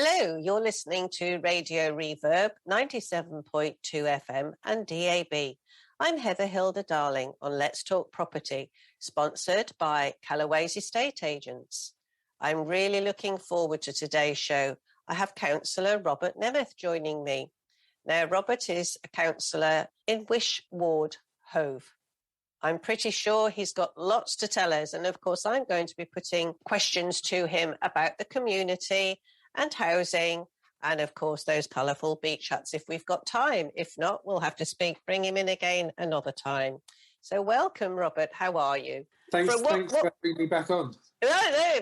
Hello, you're listening to Radio Reverb 97.2 FM and DAB. I'm Heather Hilda Darling on Let's Talk Property, sponsored by Callaway's Estate Agents. I'm really looking forward to today's show. I have Councillor Robert Nemeth joining me. Now, Robert is a councillor in Wish Ward, Hove. I'm pretty sure he's got lots to tell us. And of course, I'm going to be putting questions to him about the community and housing, and of course those colourful beach huts if we've got time. If not, we'll have to bring him in again another time. So welcome, Robert. How are you? Thanks for bringing me back on. No,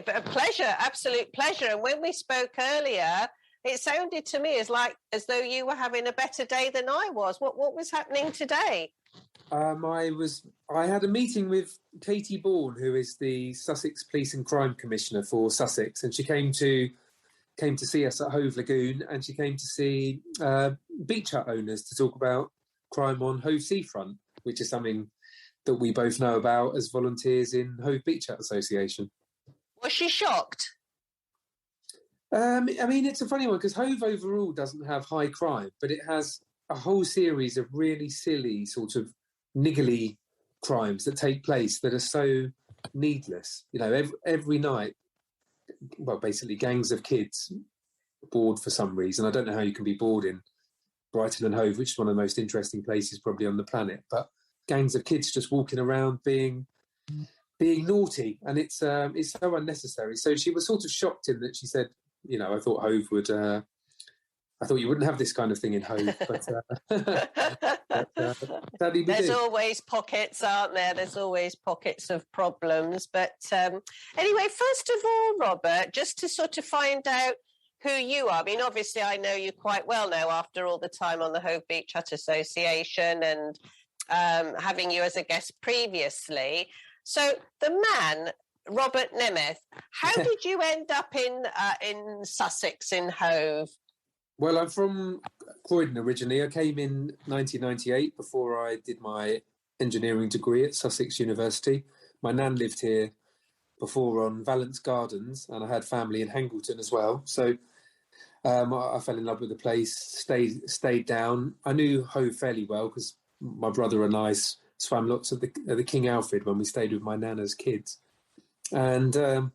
a pleasure, absolute pleasure. And when we spoke earlier, it sounded to me as though you were having a better day than I was. What was happening today? I had a meeting with Katie Bourne, who is the Sussex Police and Crime Commissioner for Sussex, and she came to see us at Hove Lagoon, and she came to see beach hut owners to talk about crime on Hove Seafront, which is something that we both know about as volunteers in Hove Beach Hut Association. Was she shocked? I mean, it's a funny one because Hove overall doesn't have high crime, but it has a whole series of really silly sort of niggly crimes that take place that are so needless. You know, every night, well, basically gangs of kids bored for some reason. I don't know how you can be bored in Brighton and Hove, which is one of the most interesting places probably on the planet, but gangs of kids just walking around being naughty, and it's so unnecessary. So she was sort of shocked in that she said, you know, I thought Hove would I thought you wouldn't have this kind of thing in Hove, but sadly we There's do. always pockets, aren't there? There's always pockets of problems. But anyway, first of all, Robert, just to sort of find out who you are. I mean, obviously, I know you quite well now after all the time on the Hove Beach Hut Association and having you as a guest previously. So the man, Robert Nemeth, how did you end up in Sussex, in Hove? Well, I'm from Croydon originally. I came in 1998 before I did my engineering degree at Sussex University. My nan lived here before on Valence Gardens, and I had family in Hangleton as well. So I fell in love with the place, stayed down. I knew Hove fairly well because my brother and I swam lots at the King Alfred when we stayed with my nan as kids. And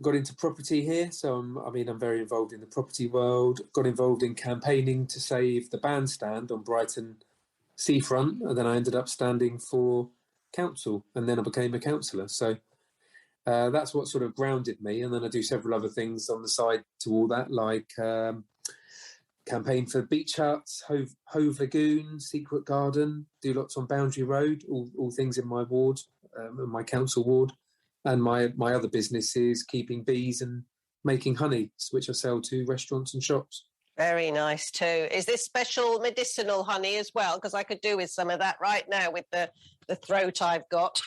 got into property here, so I'm very involved in the property world. Got involved in campaigning to save the bandstand on Brighton Seafront, and then I ended up standing for council, and then I became a councillor. So that's what sort of grounded me, and then I do several other things on the side to all that, like campaign for beach huts, Hove Lagoon, Secret Garden, do lots on Boundary Road, all things in my ward, my council ward. And my other business is keeping bees and making honey, which I sell to restaurants and shops. Very nice too. Is this special medicinal honey as well? Because I could do with some of that right now with the throat I've got.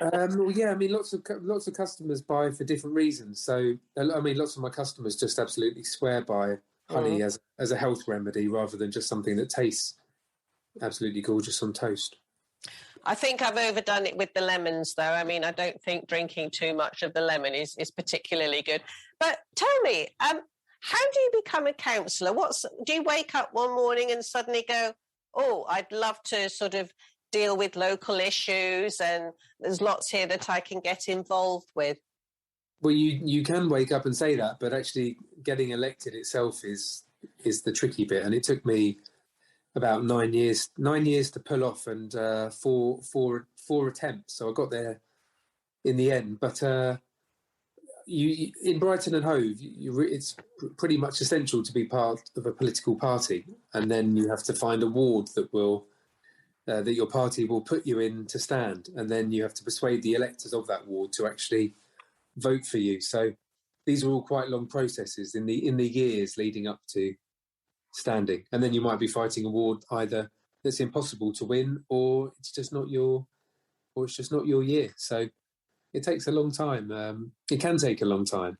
Well, yeah, I mean, lots of customers buy for different reasons. So, I mean, lots of my customers just absolutely swear by honey as a health remedy rather than just something that tastes absolutely gorgeous on toast. I think I've overdone it with the lemons, though. I mean, I don't think drinking too much of the lemon is particularly good. But tell me, how do you become a councillor? Do you wake up one morning and suddenly go, oh, I'd love to sort of deal with local issues and there's lots here that I can get involved with? Well, you can wake up and say that, but actually getting elected itself is the tricky bit. And it took me about 9 years to pull off, and four attempts. So I got there in the end. But you in Brighton and Hove, it's pretty much essential to be part of a political party, and then you have to find a ward that your party will put you in to stand, and then you have to persuade the electors of that ward to actually vote for you. So these are all quite long processes in the years leading up to standing, and then you might be fighting a ward either that's impossible to win, or it's just not your year. So it takes a long time. It can take a long time.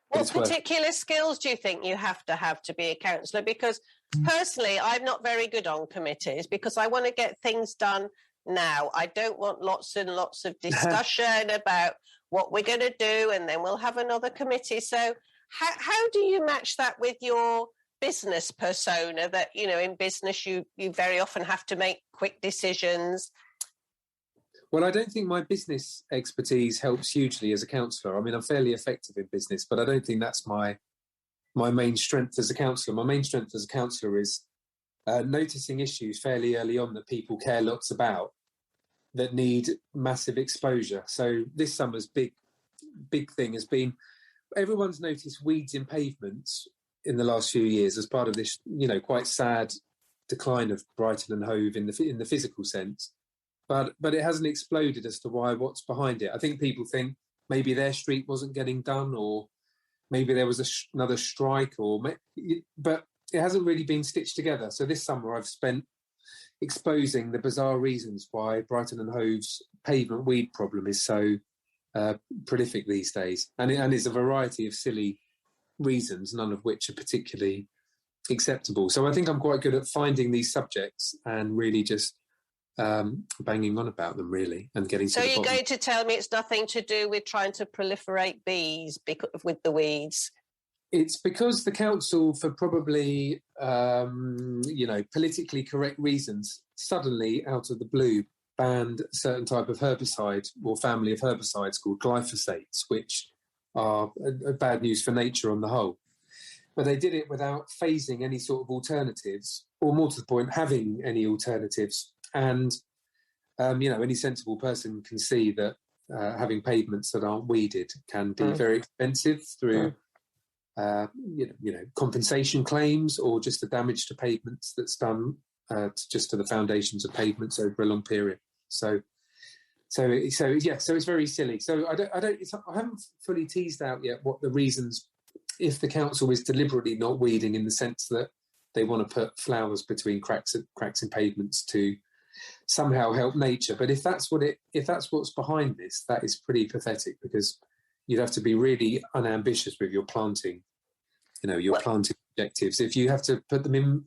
What particular skills do you think you have to be a councillor? Because personally, I'm not very good on committees because I want to get things done now. I don't want lots and lots of discussion about what we're going to do, and then we'll have another committee. So How do you match that with your business persona that, in business, you very often have to make quick decisions? Well, I don't think my business expertise helps hugely as a councillor. I mean, I'm fairly effective in business, but I don't think that's my main strength as a councillor. My main strength as a councillor is noticing issues fairly early on that people care lots about, that need massive exposure. So this summer's big thing has been, everyone's noticed weeds in pavements in the last few years as part of this, quite sad decline of Brighton and Hove in the physical sense. But it hasn't exploded as to what's behind it. I think people think maybe their street wasn't getting done, or maybe there was another strike, but it hasn't really been stitched together. So this summer I've spent exposing the bizarre reasons why Brighton and Hove's pavement weed problem is so prolific these days. And it's a variety of silly reasons, none of which are particularly acceptable. So I think I'm quite good at finding these subjects and really just banging on about them, really, and getting to the bottom. So you're going to tell me it's nothing to do with trying to proliferate bees with the weeds? It's because the council, for probably politically correct reasons, suddenly out of the blue banned a certain type of herbicide or family of herbicides called glyphosates, which are bad news for nature on the whole. But they did it without phasing any sort of alternatives, or more to the point, having any alternatives. And, any sensible person can see that having pavements that aren't weeded can be very expensive through, compensation claims, or just the damage to pavements that's done just to the foundations of pavements over a long period. So it's very silly. So I haven't fully teased out yet what the reasons, if the council is deliberately not weeding in the sense that they want to put flowers between cracks in pavements to somehow help nature. But if that's what's behind this, that is pretty pathetic, because you'd have to be really unambitious with your planting, planting objectives. If you have to put them in,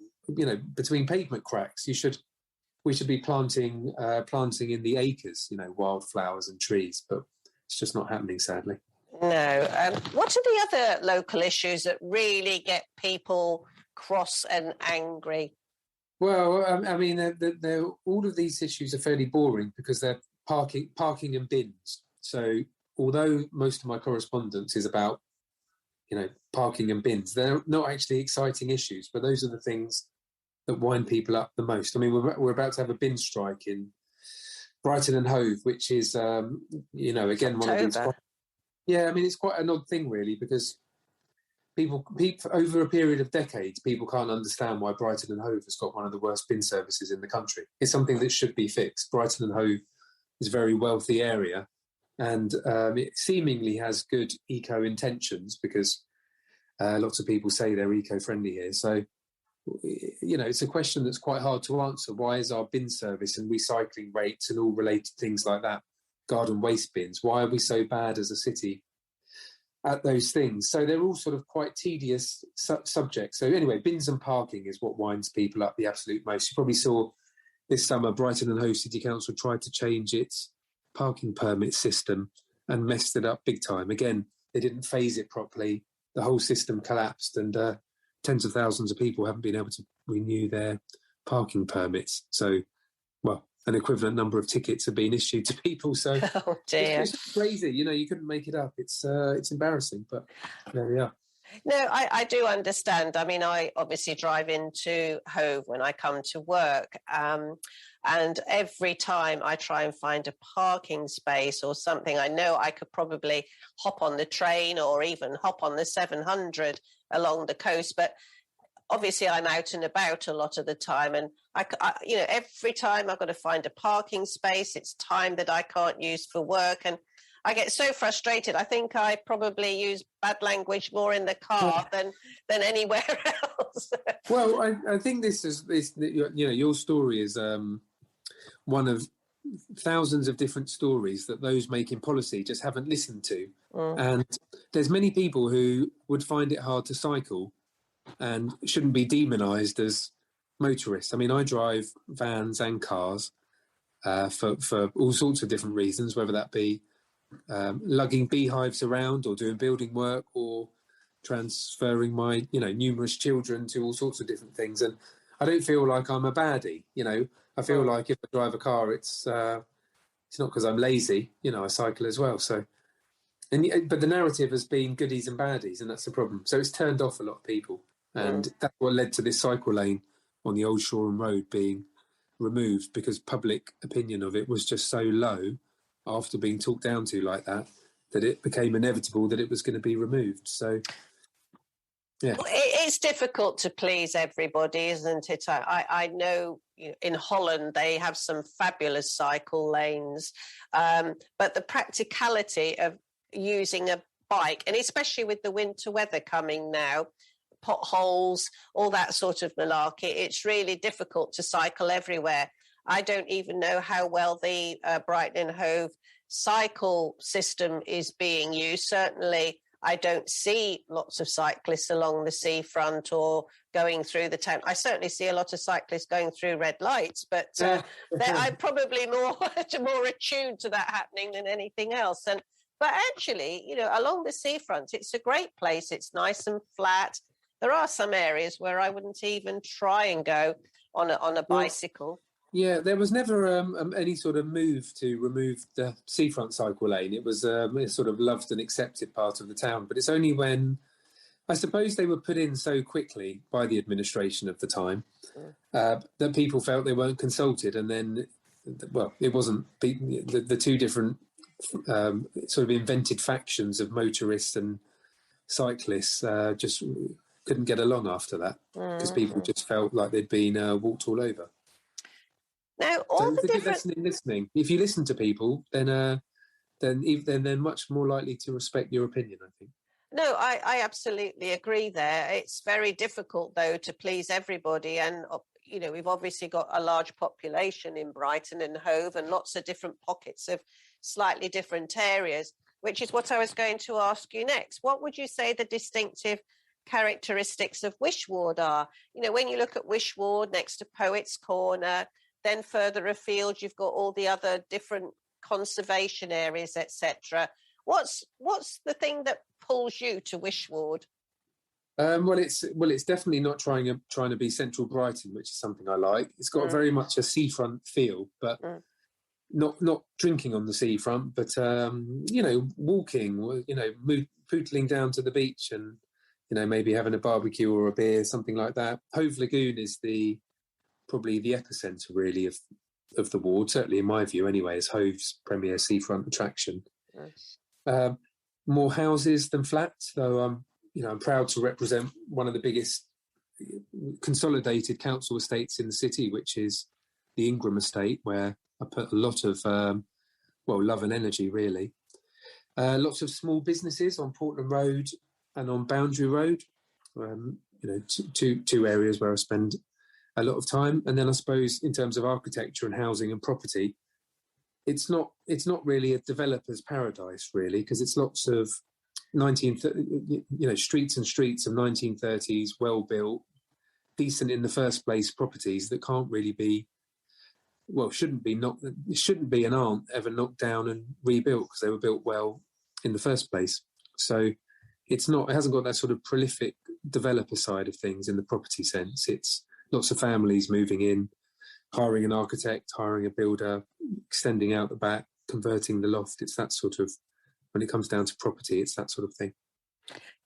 between pavement cracks, we should be planting in the acres, wildflowers and trees, but it's just not happening, sadly. No. What are the other local issues that really get people cross and angry? Well, I mean, all of these issues are fairly boring because they're parking and bins. So although most of my correspondence is about, parking and bins, they're not actually exciting issues, but those are the things that wind people up the most. I mean, we're about to have a bin strike in Brighton and Hove, which is, again, one of these. It's quite an odd thing, really, because people over a period of decades, people can't understand why Brighton and Hove has got one of the worst bin services in the country. It's something that should be fixed. Brighton and Hove is a very wealthy area, and it seemingly has good eco intentions, because lots of people say they're eco-friendly here. So, it's a question that's quite hard to answer. Why is our bin service and recycling rates and all related things like that, garden waste bins, why are we so bad as a city at those things? So they're all sort of quite tedious subjects. So anyway, bins and parking is what winds people up the absolute most. You probably saw this summer Brighton and Hove City Council tried to change its parking permit system and messed it up big time. Again, they didn't phase it properly. The whole system collapsed, and tens of thousands of people haven't been able to renew their parking permits. So, well, an equivalent number of tickets have been issued to people. So oh dear, it's crazy. You couldn't make it up. It's embarrassing, but there we are. No, I do understand. I mean, I obviously drive into Hove when I come to work, and every time I try and find a parking space or something, I know I could probably hop on the train or even hop on the 700 along the coast, but obviously I'm out and about a lot of the time, and I every time I've got to find a parking space. It's time that I can't use for work, and I get so frustrated. I think I probably use bad language more in the car than anywhere else. Well, I think this your story is one of thousands of different stories that those making policy just haven't listened to. And there's many people who would find it hard to cycle and shouldn't be demonised as motorists. I mean, I drive vans and cars for all sorts of different reasons, whether that be lugging beehives around or doing building work or transferring my, numerous children to all sorts of different things. And I don't feel like I'm a baddie, I feel like if I drive a car, it's not because I'm lazy, I cycle as well. So, but the narrative has been goodies and baddies, and that's the problem. So it's turned off a lot of people. And that's what led to this cycle lane on the Old Shoreham Road being removed, because public opinion of it was just so low after being talked down to like that it became inevitable that it was going to be removed. So, yeah. Well, it's difficult to please everybody, isn't it? I know in Holland they have some fabulous cycle lanes, but the practicality of using a bike, and especially with the winter weather coming now, potholes, all that sort of malarkey, it's really difficult to cycle everywhere. I don't even know how well the Brighton and Hove cycle system is being used. Certainly, I don't see lots of cyclists along the seafront or going through the town. I certainly see a lot of cyclists going through red lights, but I'm probably more attuned to that happening than anything else. But actually, along the seafront, it's a great place. It's nice and flat. There are some areas where I wouldn't even try and go on a bicycle. Yeah, there was never any sort of move to remove the seafront cycle lane. It was a sort of loved and accepted part of the town. But it's only when, I suppose they were put in so quickly by the administration of the time, that people felt they weren't consulted. And then, it wasn't the two different sort of invented factions of motorists and cyclists just couldn't get along after that, because people just felt like they'd been walked all over. Now, it's a good lesson in listening. If you listen to people, then they're much more likely to respect your opinion, I think. No, I absolutely agree there. It's very difficult, though, to please everybody. And, we've obviously got a large population in Brighton and Hove and lots of different pockets of slightly different areas, which is what I was going to ask you next. What would you say the distinctive characteristics of Wishward are? When you look at Wishward next to Poets Corner, then further afield, you've got all the other different conservation areas, etc. What's the thing that pulls you to Wishward? It's definitely not trying to be central Brighton, which is something I like. It's got very much a seafront feel, but not drinking on the seafront, but walking, pootling down to the beach and maybe having a barbecue or a beer, something like that. Hove Lagoon is probably the epicenter really of the ward, certainly in my view anyway, as Hove's premier seafront attraction. More houses than flats, though I'm proud to represent one of the biggest consolidated council estates in the city, which is the Ingram estate, where I put a lot of love and energy really. Lots of small businesses on Portland Road and on Boundary Road, two areas where I spend a lot of time. And then I suppose in terms of architecture and housing and property, it's not really a developer's paradise really, because it's lots of streets and streets of 1930s, well built, decent in the first place properties that can't really be, shouldn't be and aren't ever knocked down and rebuilt because they were built well in the first place. So it hasn't got that sort of prolific developer side of things in the property sense. It's lots of families moving in, hiring an architect, hiring a builder, extending out the back, converting the loft. It's that sort of, when it comes down to property, it's that sort of thing.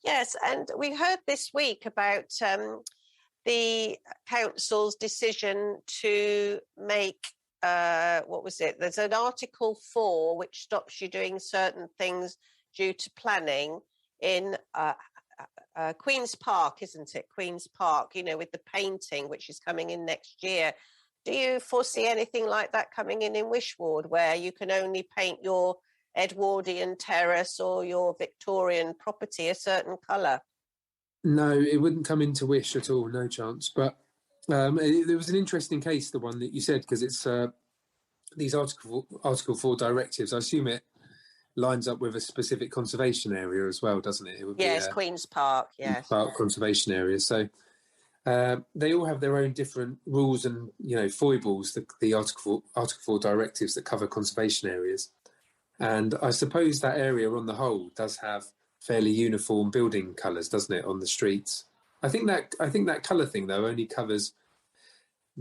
Yes, and we heard this week about the council's decision to make, there's an Article 4 which stops you doing certain things due to planning in Queen's Park, isn't it? Queen's Park, with the painting, which is coming in next year. Do you foresee anything like that coming in Wishward, where you can only paint your Edwardian terrace or your Victorian property a certain colour? No, it wouldn't come into Wish at all, no chance. But there was an interesting case, the one that you said, because it's these Article 4 directives. I assume it lines up with a specific conservation area as well, doesn't it? It would be Queen's Park, yes. Queen's Park conservation area. So they all have their own different rules and foibles. The Article 4 directives that cover conservation areas, and I suppose that area on the whole does have fairly uniform building colours, doesn't it, on the streets? I think that colour thing though only covers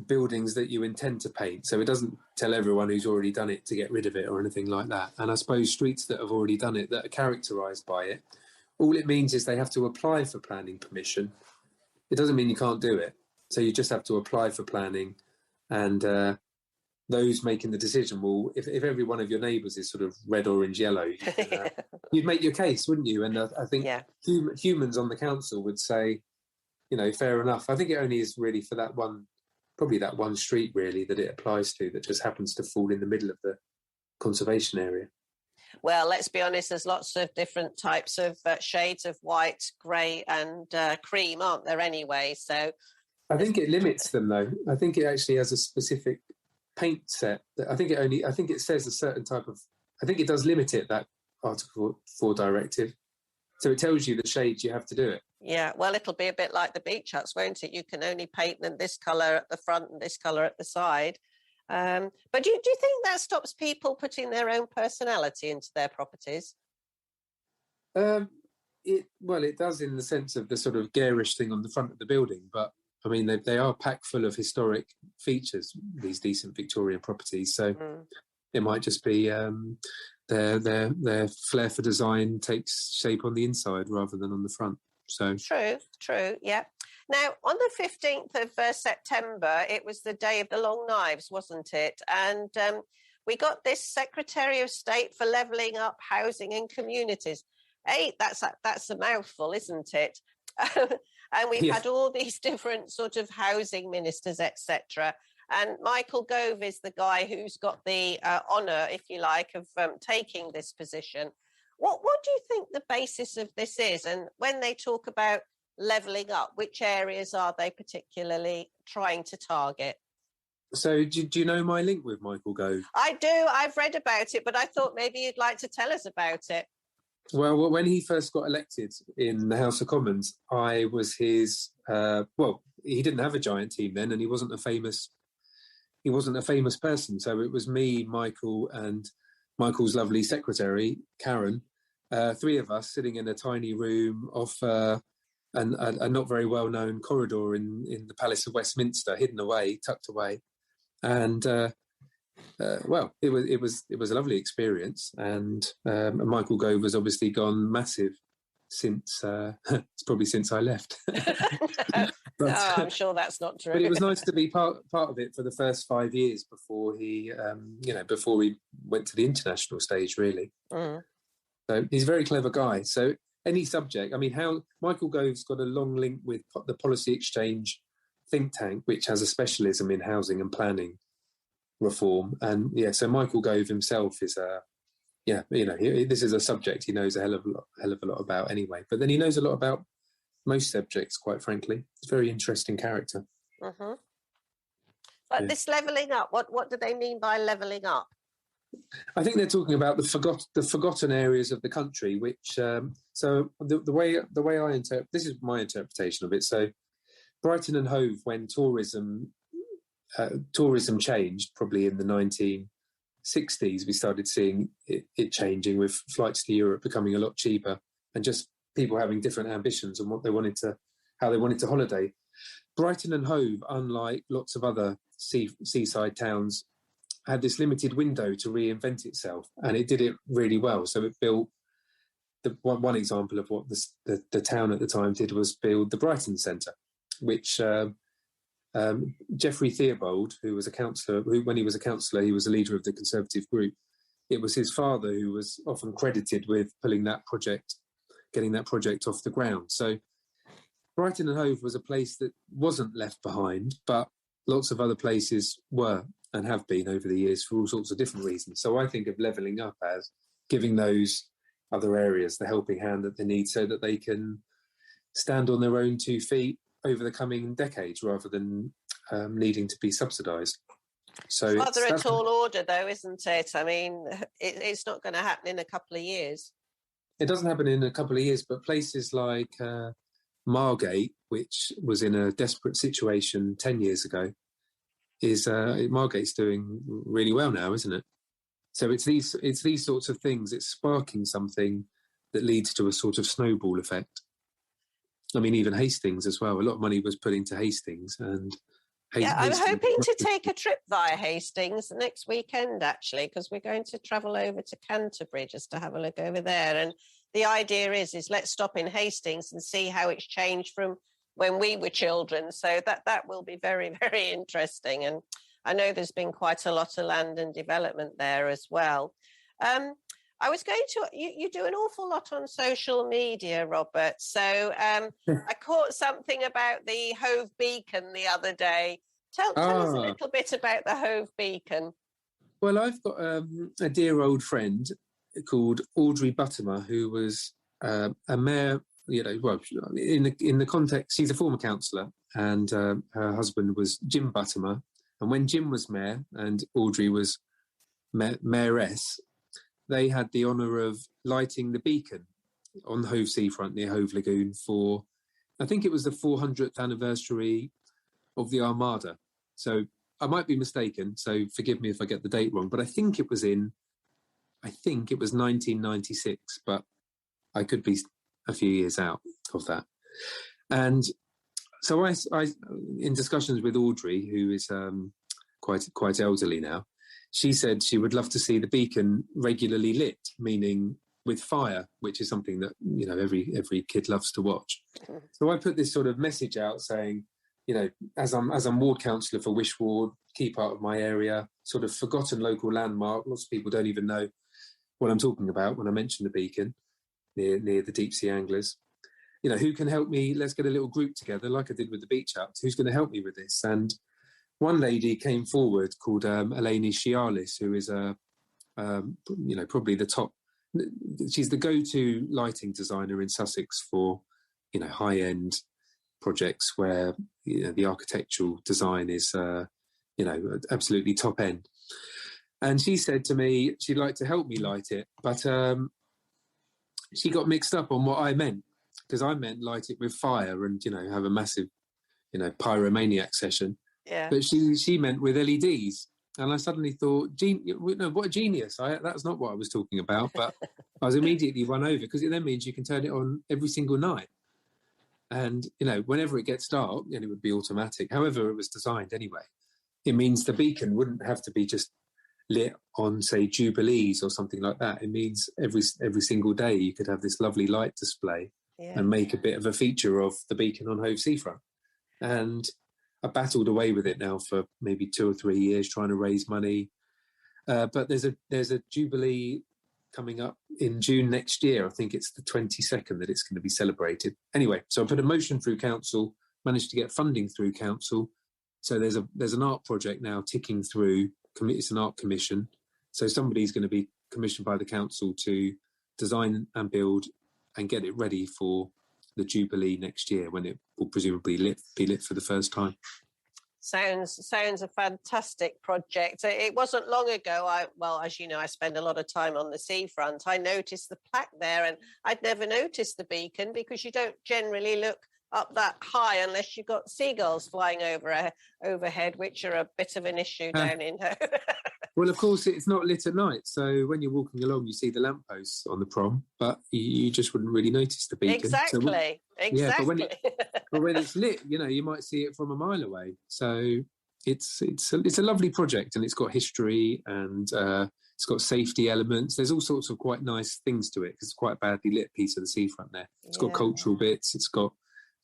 buildings that you intend to paint, so it doesn't tell everyone who's already done it to get rid of it or anything like that. And I suppose streets that have already done it, that are characterised by it, all it means is they have to apply for planning permission. It doesn't mean you can't do it. So you just have to apply for planning, and those making the decision will, if every one of your neighbours is sort of red, orange, yellow, you'd make your case, wouldn't you? And I think humans on the council would say, fair enough. I think it only is really for that one, probably that one street really, that it applies to, that just happens to fall in the middle of the conservation area. Well, let's be honest, there's lots of different types of shades of white, grey and cream, aren't there, anyway? So I think it limits them, though. I think it actually has a specific paint set. I think it says a certain type of... I think it does limit it, that Article 4 directive. So it tells you the shades you have to do it. Yeah, well, it'll be a bit like the beach huts, won't it? You can only paint them this colour at the front and this colour at the side. But do you think that stops people putting their own personality into their properties? It does in the sense of the sort of garish thing on the front of the building, but I mean they are packed full of historic features, these decent Victorian properties. So it might just be their flair for design takes shape on the inside rather than on the front. So true, yeah. Now, on the 15th of September, it was the Day of the Long Knives, wasn't it? And we got this Secretary of State for Levelling Up Housing and Communities. Hey, that's a mouthful, isn't it? And we've had all these different sort of housing ministers, etc. And Michael Gove is the guy who's got the honour, if you like, of taking this position. What do you think the basis of this is? And when they talk about levelling up, which areas are they particularly trying to target? So do you know my link with Michael Gove? I do. I've read about it, but I thought maybe you'd like to tell us about it. Well, when he first got elected in the House of Commons, I was his... he didn't have a giant team then, and he wasn't a famous person. So it was me, Michael, and Michael's lovely secretary, Karen, three of us sitting in a tiny room off a not very well-known corridor in the Palace of Westminster, hidden away, tucked away. And, it was a lovely experience. And Michael Gove has obviously gone massive since, it's probably since I left. But, I'm sure that's not true. But it was nice to be part of it for the first 5 years before he, before we went to the international stage, really. Mm. So he's a very clever guy. So any subject, I mean, how Michael Gove's got a long link with the Policy Exchange think tank, which has a specialism in housing and planning reform. And so Michael Gove himself is this is a subject he knows a hell of a lot about anyway. But then he knows a lot about most subjects, quite frankly. It's a very interesting character. Mm-hmm. But this levelling up, what do they mean by levelling up? I think they're talking about the forgotten areas of the country, which so the way I interpret, this is my interpretation of it. So Brighton and Hove, when tourism changed, probably in the 1960s, we started seeing it changing, with flights to Europe becoming a lot cheaper, and just people having different ambitions and how they wanted to holiday. Brighton and Hove, unlike lots of other seaside towns, had this limited window to reinvent itself, and it did it really well. So it built one example of what the town at the time did was build the Brighton Centre, which Geoffrey Theobald, who was a councillor, when he was a councillor, he was a leader of the Conservative group. It was his father who was often credited with getting that project off the ground. So Brighton and Hove was a place that wasn't left behind, but lots of other places were and have been over the years for all sorts of different reasons. So I think of levelling up as giving those other areas the helping hand that they need so that they can stand on their own 2 feet over the coming decades rather than needing to be subsidised. So it's rather a tall order, though, isn't it? I mean, it's not going to happen in a couple of years. It doesn't happen in a couple of years, but places like Margate, which was in a desperate situation 10 years ago, Margate's doing really well now, isn't it? So it's these sorts of things. It's sparking something that leads to a sort of snowball effect. I mean, even Hastings as well. A lot of money was put into Hastings, and I'm hoping to take a trip via Hastings next weekend, actually, because we're going to travel over to Canterbury just to have a look over there. And the idea is let's stop in Hastings and see how it's changed from when we were children. So that will be very, very interesting. And I know there's been quite a lot of land and development there as well. I was going to, you do an awful lot on social media, Robert. So I caught something about the Hove Beacon the other day. Tell us a little bit about the Hove Beacon. Well, I've got a dear old friend called Audrey Buttimer, who was a mayor, well, in the context, she's a former councillor, and her husband was Jim Buttimer. And when Jim was mayor and Audrey was mayoress, they had the honour of lighting the beacon on the Hove seafront near Hove Lagoon for, I think it was the 400th anniversary of the Armada. So I might be mistaken, so forgive me if I get the date wrong, but I think it was 1996, but I could be a few years out of that. And so I in discussions with Audrey, who is quite elderly now, she said she would love to see the beacon regularly lit, meaning with fire, which is something that, every kid loves to watch. So I put this sort of message out saying, as I'm ward councillor for Wish Ward, key part of my area, sort of forgotten local landmark. Lots of people don't even know what I'm talking about when I mention the beacon near the deep sea anglers. Who can help me? Let's get a little group together like I did with the beach huts. Who's going to help me with this? And one lady came forward called Eleni Chialis, who is probably the top. She's the go-to lighting designer in Sussex for, high-end projects where the architectural design is, absolutely top end. And she said to me she'd like to help me light it, but she got mixed up on what I meant, because I meant light it with fire and have a massive, pyromaniac session. Yeah. But she meant with LEDs. And I suddenly thought, what a genius. That's not what I was talking about. But I was immediately run over, because it then means you can turn it on every single night. And, whenever it gets dark, and it would be automatic. However it was designed anyway, it means the beacon wouldn't have to be just lit on, say, Jubilees or something like that. It means every single day you could have this lovely light display and make a bit of a feature of the beacon on Hove Seafront. And I battled away with it now for maybe 2 or 3 years, trying to raise money. But there's a Jubilee coming up in June next year. I think it's the 22nd that it's going to be celebrated. Anyway, so I put a motion through council, managed to get funding through council. So there's an art project now ticking through. It's an art commission. So somebody's going to be commissioned by the council to design and build and get it ready for the Jubilee next year, when it will presumably be lit for the first time. Sounds a fantastic project. It wasn't long ago, as you know, I spend a lot of time on the seafront. I noticed the plaque there, and I'd never noticed the beacon, because you don't generally look up that high unless you've got seagulls flying overhead, which are a bit of an issue down in Hove. Well, of course, it's not lit at night. So when you're walking along, you see the lampposts on the prom, but you just wouldn't really notice the beacon. Exactly. Yeah, but when it's lit, you might see it from a mile away. So it's a lovely project, and it's got history, and it's got safety elements. There's all sorts of quite nice things to it, because it's quite a badly lit piece of the seafront there. It's got cultural bits. It's got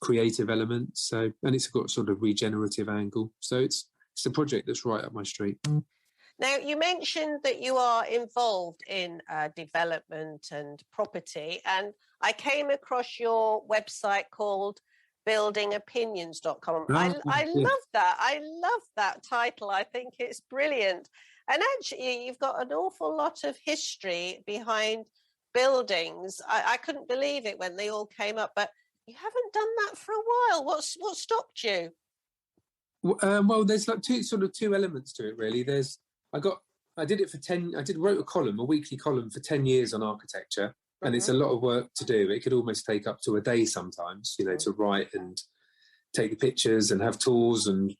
creative elements. So, and it's got sort of regenerative angle. So it's a project that's right up my street. Now, you mentioned that you are involved in development and property, and I came across your website called buildingopinions.com. I love that. I love that title. I think it's brilliant. And actually, you've got an awful lot of history behind buildings. I couldn't believe it when they all came up, but you haven't done that for a while. What stopped you? Well, there's like two elements to it, really. I did it for 10, wrote a weekly column for 10 years on architecture, and it's a lot of work to do. It could almost take up to a day sometimes, to write and take the pictures and have tours and,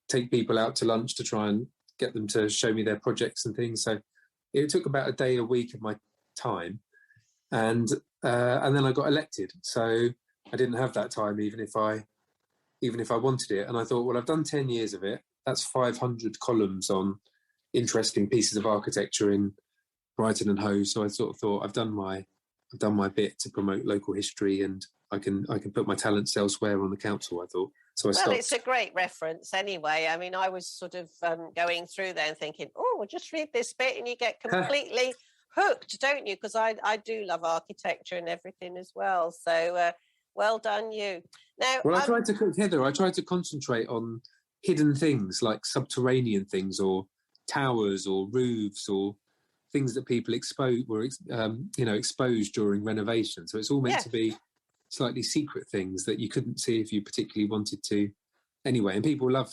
take people out to lunch to try and get them to show me their projects and things. So it took about a day a week of my time. and then I got elected. So I didn't have that time, even if I wanted it. And I thought, well, I've done 10 years of it. That's 500 columns on interesting pieces of architecture in Brighton and Hove. So I sort of thought, I've done my bit to promote local history, and I can put my talents elsewhere on the council, I thought. So I stopped. It's a great reference anyway. I mean, I was sort of going through there and thinking, oh, well, just read this bit and you get completely hooked, don't you? Because I do love architecture and everything as well. So well done you. Now, well, I tried to concentrate on hidden things like subterranean things or towers or roofs or things that people exposed during renovation. So it's all meant to be slightly secret things that you couldn't see if you particularly wanted to anyway. And people love,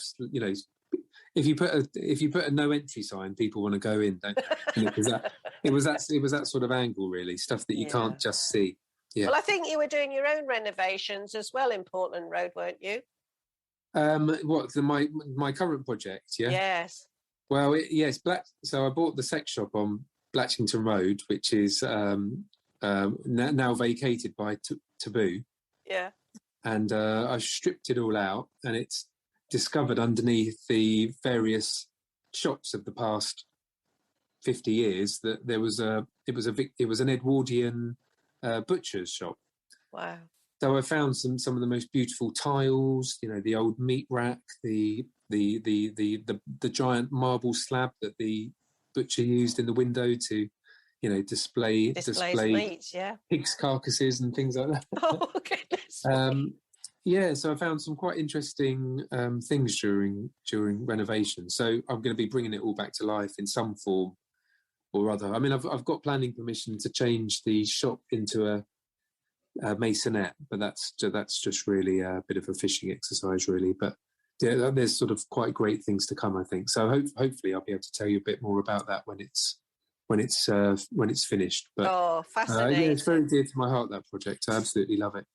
if you put a no entry sign, people want to go in, don't they? It was that sort of angle, really, stuff that you can't just see. Yeah. Well, I think you were doing your own renovations as well in Portland Road, weren't you? My current project? Yeah. Yes. Well, yes. So I bought the sex shop on Blatchington Road, which is now vacated by Taboo. Yeah. And I stripped it all out, and it's discovered underneath the various shops of the past 50 years that it was an Edwardian butcher's shop. Wow. So I found some of the most beautiful tiles, the old meat rack, the giant marble slab that the butcher used in the window to, display meats, pigs' carcasses and things like that. Oh, goodness. So I found some quite interesting things during renovation. So I'm going to be bringing it all back to life in some form or other. I mean, I've got planning permission to change the shop into a masonette, but that's just really a bit of a fishing exercise, really. But yeah, there's sort of quite great things to come, I think. So hopefully I'll be able to tell you a bit more about that when it's finished. But fascinating! It's very dear to my heart, that project. I absolutely love it.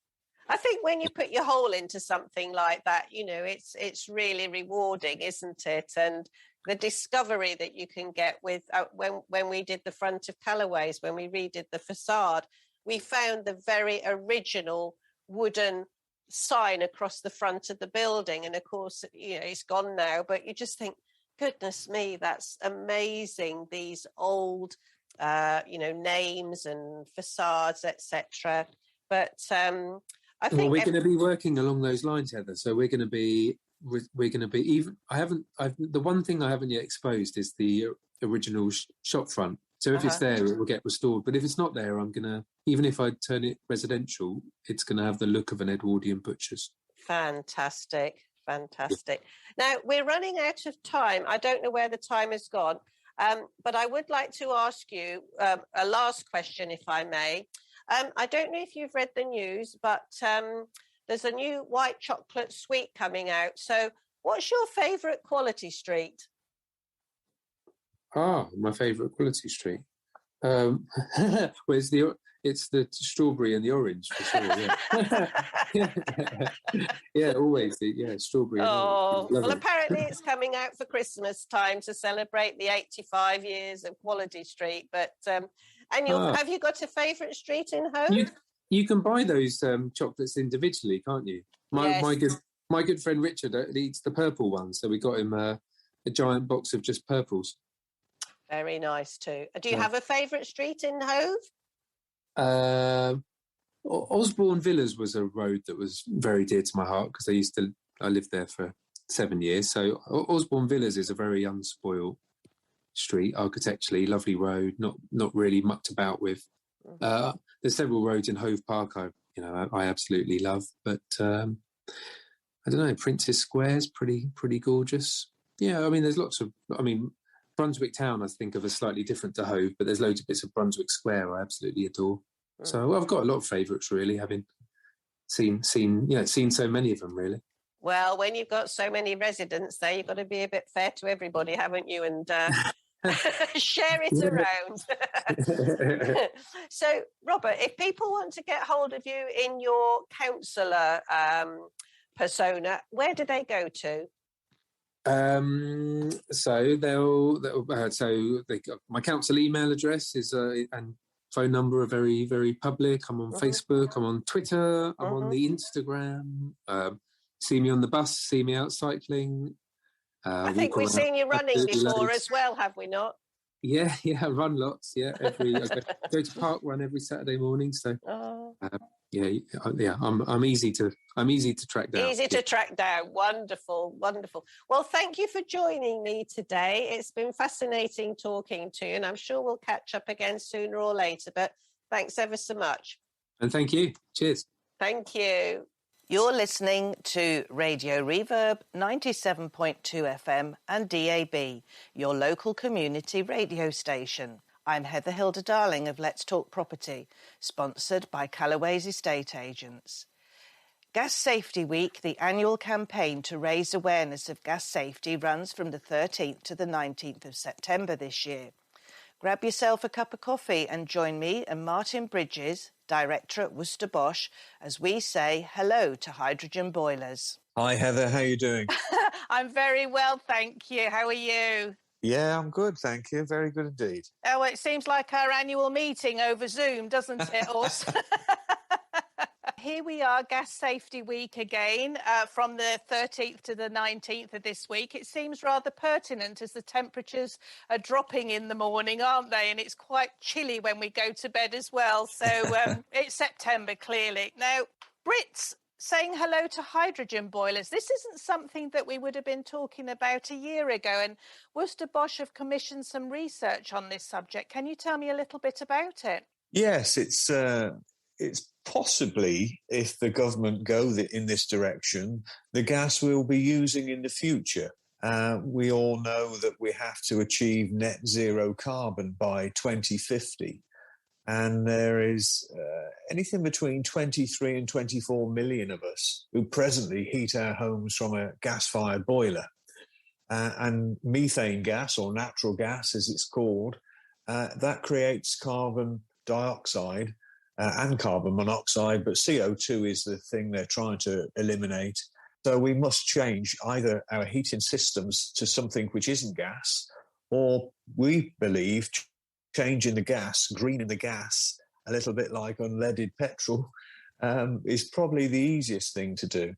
I think when you put your whole into something like that, it's really rewarding, isn't it? And the discovery that you can get with when we did the front of Callaway's, when we redid the facade, we found the very original wooden sign across the front of the building. And of course, it's gone now, but you just think, goodness me, that's amazing. These old, names and facades, etc. But I think we're going to be working along those lines, Heather. So we're going to be even. The one thing I haven't yet exposed is the original shop front. So if it's there, it will get restored. But if it's not there, I'm going to, even if I turn it residential, it's going to have the look of an Edwardian butcher's. Fantastic. Now, we're running out of time. I don't know where the time has gone, but I would like to ask you a last question, if I may. I don't know if you've read the news, but there's a new white chocolate sweet coming out. So what's your favourite quality street? My favourite quality street. It's the strawberry and the orange, for sure, yeah. Always, strawberry and orange. Well, apparently it's coming out for Christmas time to celebrate the 85 years of Quality Street. But have you got a favourite street in Hove? You can buy those chocolates individually, can't you? My good friend Richard eats the purple one, so we got him a giant box of just purples. Very nice too. Do you have a favourite street in Hove? Osborne Villas was a road that was very dear to my heart because I lived there for 7 years. So Osborne Villas is a very unspoiled street architecturally, lovely road, not really mucked about with. There's several roads in Hove Park I absolutely love, but I don't know. Princess Square's pretty gorgeous. Yeah, I mean, there's lots of. I mean, Brunswick Town I think of as slightly different to Hove, but there's loads of bits of Brunswick Square I absolutely adore. So I've got a lot of favourites, really, having seen so many of them, really. Well, when you've got so many residents there, you've got to be a bit fair to everybody, haven't you? And share it around. So, Robert, if people want to get hold of you in your councillor persona, where do they go to? My council email address is and phone number are very, very public. I'm on Facebook, I'm on Twitter, I'm on the Instagram. See me on the bus, see me out cycling. I think we've seen you running before as well, have we not? Yeah, I run lots. Yeah, I go to park run every Saturday morning. So, I'm easy to track down. Easy to track down. Wonderful, wonderful. Well, thank you for joining me today. It's been fascinating talking to you, and I'm sure we'll catch up again sooner or later. But thanks ever so much. And thank you. Cheers. Thank you. You're listening to Radio Reverb 97.2 FM and DAB, your local community radio station. I'm Heather Hilda Darling of Let's Talk Property, sponsored by Callaway's Estate Agents. Gas Safety Week, the annual campaign to raise awareness of gas safety, runs from the 13th to the 19th of September this year. Grab yourself a cup of coffee and join me and Martin Bridges, Director at Worcester Bosch, as we say hello to hydrogen boilers. Hi Heather, how are you doing? I'm very well, thank you. How are you? Yeah, I'm good, thank you. Very good indeed. Oh, it seems like our annual meeting over Zoom, doesn't it, Us? Here we are, Gas Safety Week again, from the 13th to the 19th of this week. It seems rather pertinent as the temperatures are dropping in the morning, aren't they? And it's quite chilly when we go to bed as well. So it's September, clearly. Now, Brits saying hello to hydrogen boilers. This isn't something that we would have been talking about a year ago. And Worcester Bosch have commissioned some research on this subject. Can you tell me a little bit about it? Yes, it's possibly, if the government go in this direction, the gas we'll be using in the future. We all know that we have to achieve net zero carbon by 2050. And there is anything between 23 and 24 million of us who presently heat our homes from a gas-fired boiler. And methane gas, or natural gas as it's called, that creates carbon dioxide and carbon monoxide, but CO2 is the thing they're trying to eliminate. So we must change either our heating systems to something which isn't gas, or we believe changing the gas, greening the gas, a little bit like unleaded petrol, is probably the easiest thing to do.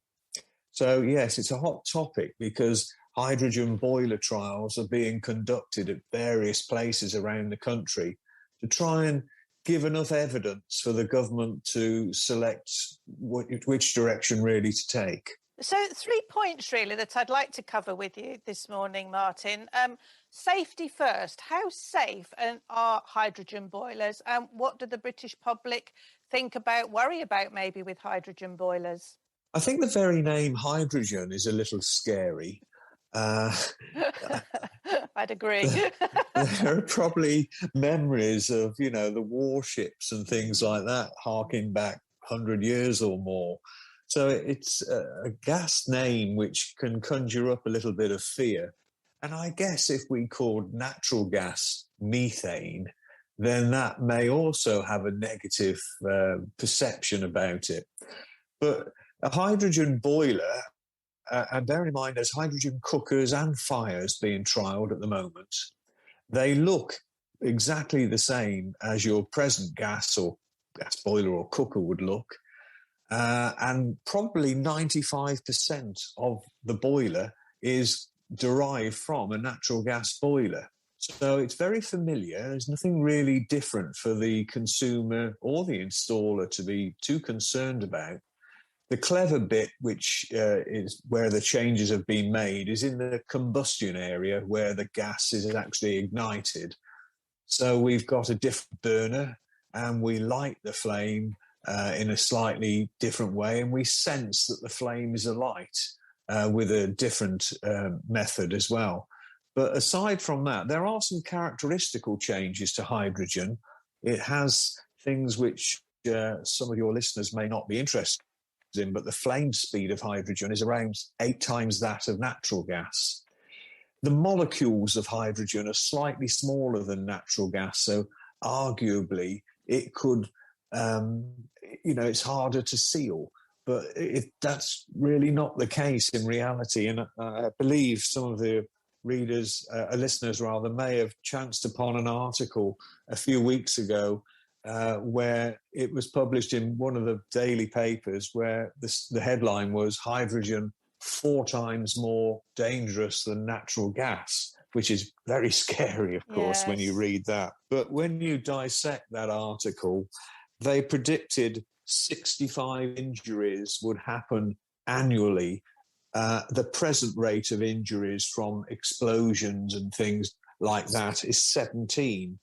So yes, it's a hot topic because hydrogen boiler trials are being conducted at various places around the country to try and give enough evidence for the government to select which direction really to take. So 3 points really that I'd like to cover with you this morning, Martin. Safety first. How safe are hydrogen boilers, and what do the British public worry about maybe with hydrogen boilers? I think the very name hydrogen is a little scary. I'd agree. There are probably memories of, the warships and things like that, harking back 100 years or more. So it's a gas name which can conjure up a little bit of fear. And I guess if we called natural gas methane, then that may also have a negative perception about it. But a hydrogen boiler, and bear in mind there's hydrogen cookers and fires being trialled at the moment, they look exactly the same as your present gas or gas boiler or cooker would look. And probably 95% of the boiler is derived from a natural gas boiler. So it's very familiar. There's nothing really different for the consumer or the installer to be too concerned about. The clever bit, which is where the changes have been made, is in the combustion area where the gas is actually ignited. So we've got a different burner and we light the flame in a slightly different way, and we sense that the flame is alight with a different method as well. But aside from that, there are some characteristical changes to hydrogen. It has things which some of your listeners may not be interested in, but the flame speed of hydrogen is around 8 times that of natural gas. The molecules of hydrogen are slightly smaller than natural gas, so arguably it could it's harder to seal, but that's really not the case in reality. And I believe some of the listeners rather, may have chanced upon an article a few weeks ago where it was published in one of the daily papers where the headline was hydrogen 4 times more dangerous than natural gas, which is very scary, of course, when you read that. But when you dissect that article, they predicted 65 injuries would happen annually. The present rate of injuries from explosions and things like that is 17.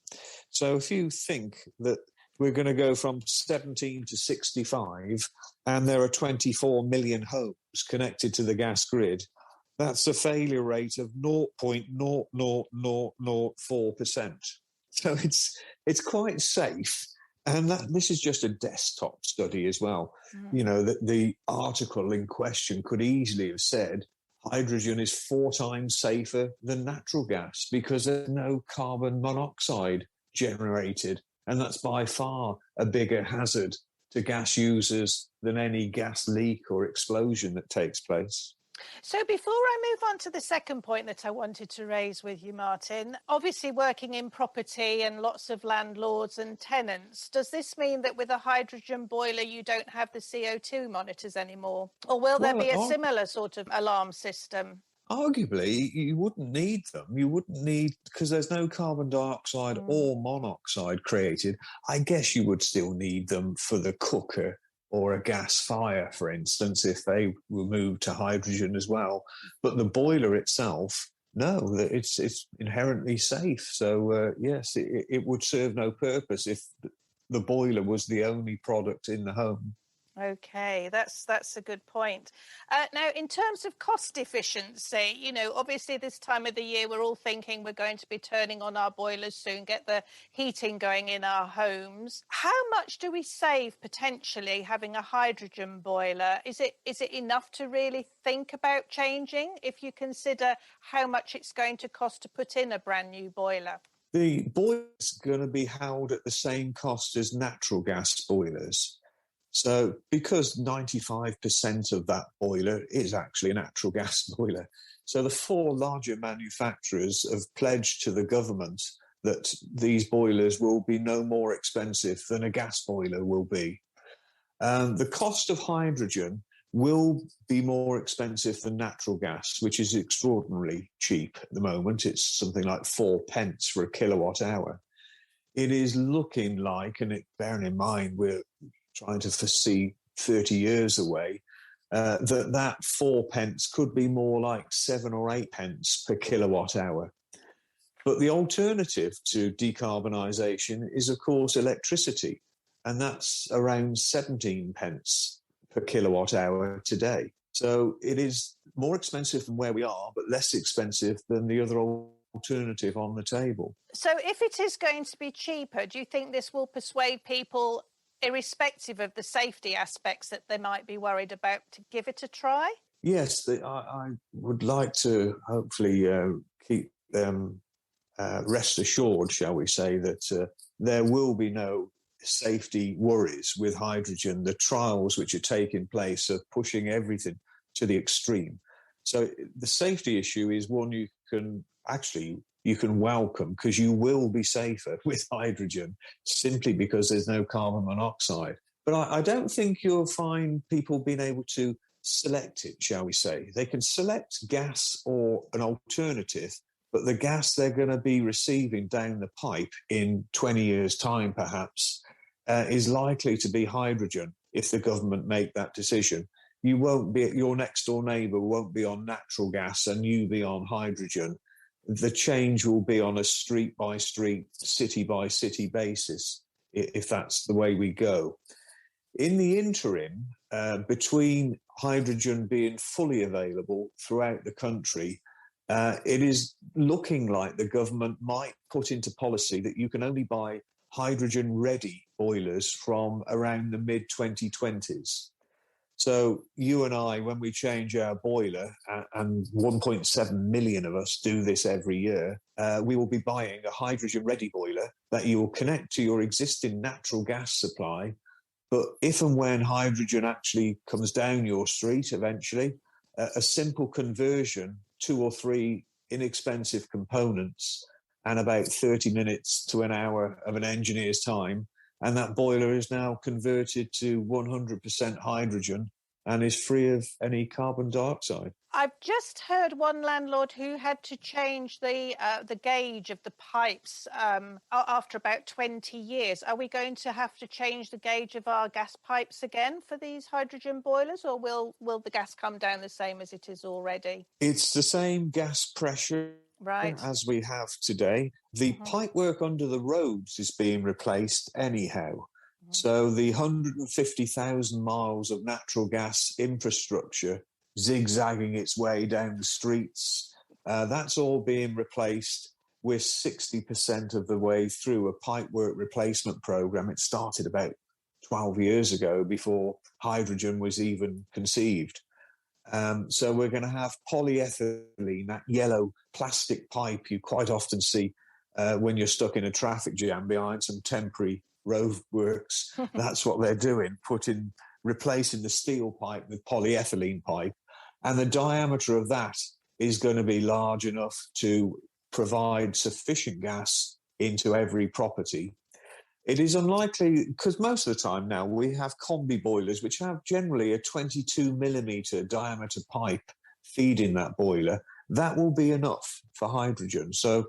So if you think that we're going to go from 17 to 65 and there are 24 million homes connected to the gas grid, that's a failure rate of 0.00004%. So it's quite safe. And this is just a desktop study as well. You know, the article in question could easily have said hydrogen is 4 times safer than natural gas because there's no carbon monoxide generated. And that's by far a bigger hazard to gas users than any gas leak or explosion that takes place. So before I move on to the second point that I wanted to raise with you, Martin, obviously working in property and lots of landlords and tenants, does this mean that with a hydrogen boiler you don't have the CO2 monitors anymore? Or will there be a similar sort of alarm system? Arguably, you wouldn't need them. You wouldn't need, because there's no carbon dioxide or monoxide created. I guess you would still need them for the cooker or a gas fire, for instance, if they were moved to hydrogen as well. But the boiler itself, no, it's inherently safe. So, yes, it would serve no purpose if the boiler was the only product in the home. Okay, that's a good point. Now, in terms of cost efficiency, you know, obviously this time of the year we're all thinking we're going to be turning on our boilers soon, get the heating going in our homes. How much do we save potentially having a hydrogen boiler? Is it enough to really think about changing if you consider how much it's going to cost to put in a brand new boiler? The boiler is going to be held at the same cost as natural gas boilers. So because 95% of that boiler is actually a natural gas boiler, so the 4 larger manufacturers have pledged to the government that these boilers will be no more expensive than a gas boiler will be. The cost of hydrogen will be more expensive than natural gas, which is extraordinarily cheap at the moment. It's something like 4 pence for a kilowatt hour. It is looking like, and bearing in mind we're trying to foresee 30 years away, that 4 pence could be more like 7 or 8 pence per kilowatt hour. But the alternative to decarbonisation is, of course, electricity, and that's around 17 pence per kilowatt hour today. So it is more expensive than where we are, but less expensive than the other alternative on the table. So if it is going to be cheaper, do you think this will persuade people, irrespective of the safety aspects that they might be worried about, to give it a try? Yes, I would like to hopefully keep them rest assured, shall we say, that there will be no safety worries with hydrogen. The trials which are taking place are pushing everything to the extreme. So the safety issue is one you can welcome, because you will be safer with hydrogen simply because there's no carbon monoxide. But I don't think you'll find people being able to select it, shall we say. They can select gas or an alternative, but the gas they're going to be receiving down the pipe in 20 years' time, perhaps, is likely to be hydrogen if the government make that decision. Your next door neighbour won't be on natural gas and you be on hydrogen. The change will be on a street-by-street, city-by-city basis, if that's the way we go. In the interim, between hydrogen being fully available throughout the country, it is looking like the government might put into policy that you can only buy hydrogen-ready boilers from around the mid-2020s. So you and I, when we change our boiler, and 1.7 million of us do this every year, we will be buying a hydrogen-ready boiler that you will connect to your existing natural gas supply. But if and when hydrogen actually comes down your street eventually, a simple conversion, 2 or 3 inexpensive components, and about 30 minutes to an hour of an engineer's time And that boiler is now converted to 100% hydrogen and is free of any carbon dioxide. I've just heard one landlord who had to change the gauge of the pipes after about 20 years. Are we going to have to change the gauge of our gas pipes again for these hydrogen boilers, or will the gas come down the same as it is already? It's the same gas pressure as we have today. The pipework under the roads is being replaced anyhow. So the 150,000 miles of natural gas infrastructure zigzagging its way down the streets, that's all being replaced. We're 60% of the way through a pipework replacement program. It started about 12 years ago, before hydrogen was even conceived. So we're going to have polyethylene, that yellow plastic pipe you quite often see when you're stuck in a traffic jam behind some temporary roadworks. That's what they're doing, replacing the steel pipe with polyethylene pipe. And the diameter of that is going to be large enough to provide sufficient gas into every property. It is unlikely, because most of the time now we have combi boilers, which have generally a 22 millimetre diameter pipe feeding that boiler. That will be enough for hydrogen. So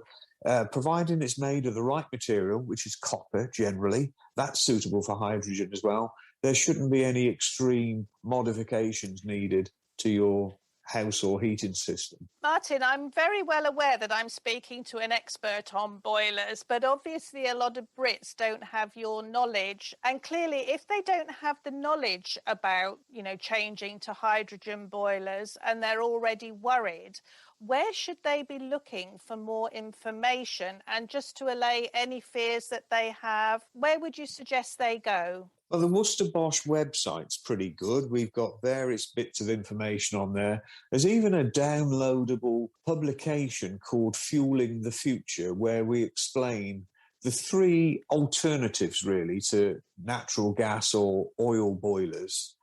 providing it's made of the right material, which is copper generally, that's suitable for hydrogen as well. There shouldn't be any extreme modifications needed to your house or heating system. Martin, I'm very well aware that I'm speaking to an expert on boilers, but obviously a lot of Brits don't have your knowledge. And clearly, if they don't have the knowledge about, changing to hydrogen boilers and they're already worried, where should they be looking for more information? And just to allay any fears that they have, where would you suggest they go? Well, the Worcester Bosch website's pretty good. We've got various bits of information on there. There's even a downloadable publication called Fueling the Future, where we explain the three alternatives, really, to natural gas or oil boilers,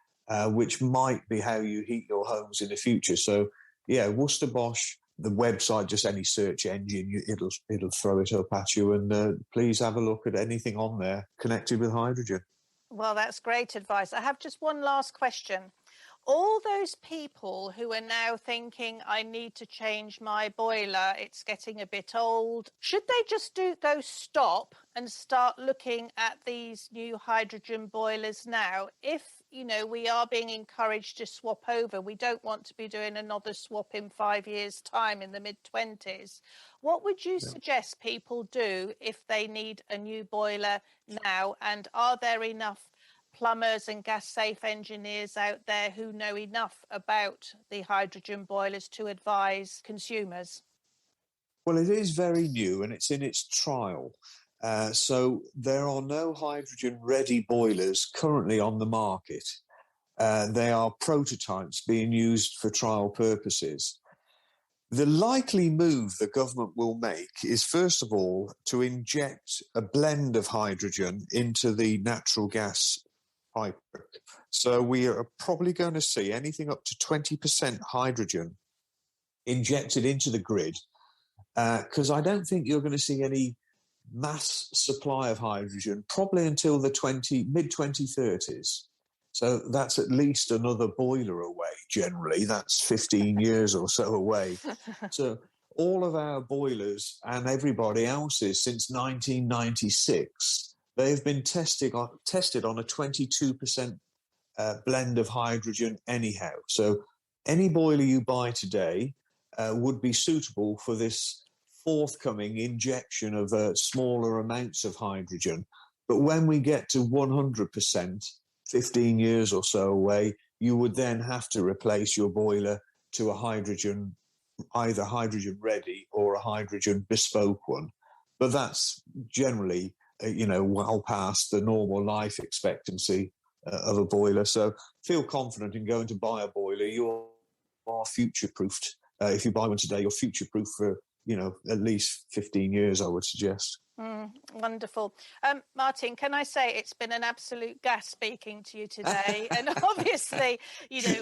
which might be how you heat your homes in the future. So, yeah, Worcester Bosch, the website, just any search engine, it'll throw it up at you. And please have a look at anything on there connected with hydrogen. Well, that's great advice. I have just one last question. All those people who are now thinking, I need to change my boiler, it's getting a bit old, should they just go stop and start looking at these new hydrogen boilers now? If, we are being encouraged to swap over, we don't want to be doing another swap in 5 years' time in the mid-20s. What would you suggest people do if they need a new boiler now? And are there enough plumbers and gas safe engineers out there who know enough about the hydrogen boilers to advise consumers? Well, it is very new and it's in its trial. So there are no hydrogen-ready boilers currently on the market. They are prototypes being used for trial purposes. The likely move the government will make is, first of all, to inject a blend of hydrogen into the natural gas pipe. So we are probably going to see anything up to 20% hydrogen injected into the grid, because I don't think you're going to see any mass supply of hydrogen probably until the mid-2030s. So that's at least another boiler away, generally. That's 15 years or so away. So all of our boilers and everybody else's since 1996, they've been tested on a 22% blend of hydrogen anyhow. So any boiler you buy today would be suitable for this forthcoming injection of smaller amounts of hydrogen. But when we get to 100%, 15 years or so away, you would then have to replace your boiler to a hydrogen, either hydrogen ready or a hydrogen bespoke one. But that's generally, well past the normal life expectancy of a boiler. So feel confident in going to buy a boiler. You are future-proofed. If you buy one today, you're future-proof for at least 15 years, I would suggest. Wonderful. Martin, can I say it's been an absolute gas speaking to you today? And obviously,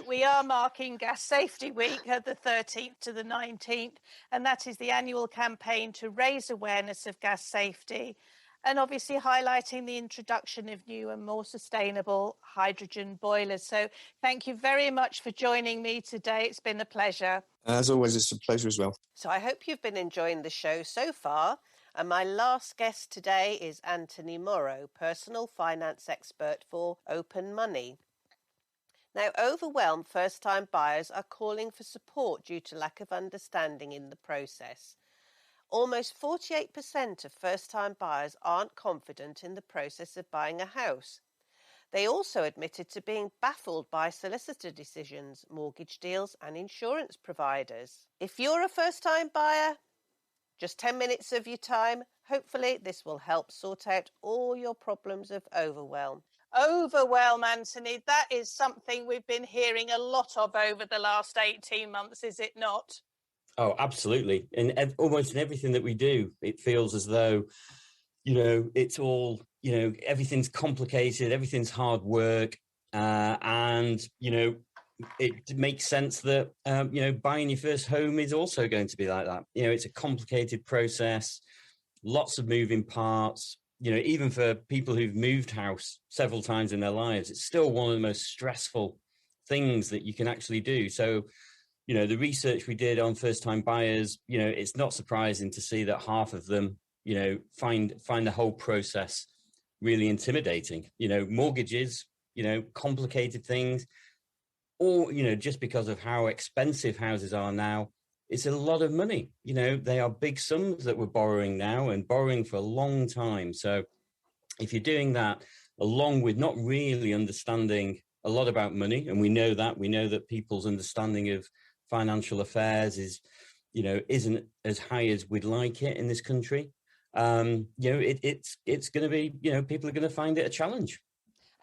we are marking Gas Safety Week the 13th to the 19th, and that is the annual campaign to raise awareness of gas safety And obviously highlighting the introduction of new and more sustainable hydrogen boilers. So thank you very much for joining me today. It's been a pleasure. As always, it's a pleasure as well. So I hope you've been enjoying the show so far. And my last guest today is Anthony Morrow, personal finance expert for Open Money. Now, overwhelmed first-time buyers are calling for support due to lack of understanding in the process. Almost 48% of first-time buyers aren't confident in the process of buying a house. They also admitted to being baffled by solicitor decisions, mortgage deals and insurance providers. If you're a first-time buyer, just 10 minutes of your time, hopefully this will help sort out all your problems of overwhelm. Overwhelm, Anthony, that is something we've been hearing a lot of over the last 18 months, is it not? Oh, absolutely. Almost in everything that we do, it feels as though, it's all, everything's complicated, everything's hard work. And it makes sense that, buying your first home is also going to be like that. It's a complicated process, lots of moving parts. Even for people who've moved house several times in their lives, it's still one of the most stressful things that you can actually do. So, the research we did on first-time buyers, it's not surprising to see that half of them, find the whole process really intimidating. Mortgages, complicated things, or, just because of how expensive houses are now, it's a lot of money. They are big sums that we're borrowing now and borrowing for a long time. So if you're doing that along with not really understanding a lot about money, and we know that people's understanding of financial affairs isn't as high as we'd like it in this country. It's going to be, people are going to find it a challenge.